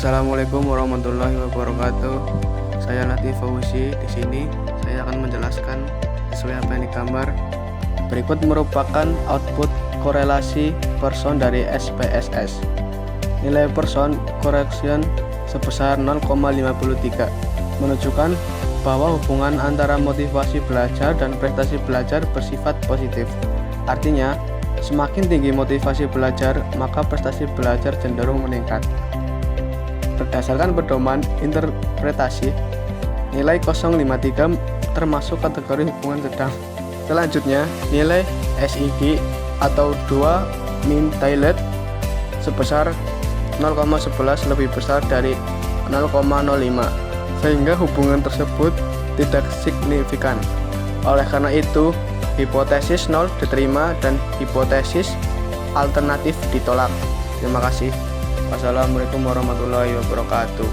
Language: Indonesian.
Assalamualaikum warahmatullahi wabarakatuh. Saya Latif Fauzi. Di sini saya akan menjelaskan sesuai apa yang digambar. Berikut merupakan output korelasi person dari SPSS. Nilai person correction sebesar 0,53 menunjukkan bahwa hubungan antara motivasi belajar dan prestasi belajar bersifat positif. Artinya, semakin tinggi motivasi belajar, maka prestasi belajar cenderung meningkat. Berdasarkan pedoman interpretasi, nilai 0,53 termasuk kategori hubungan sedang. Selanjutnya, nilai SIG atau 2 mean tilde sebesar 0,11 lebih besar dari 0,05, sehingga hubungan tersebut tidak signifikan. Oleh karena itu, hipotesis 0 diterima dan hipotesis alternatif ditolak. Terima kasih. Wassalamualaikum warahmatullahi wabarakatuh.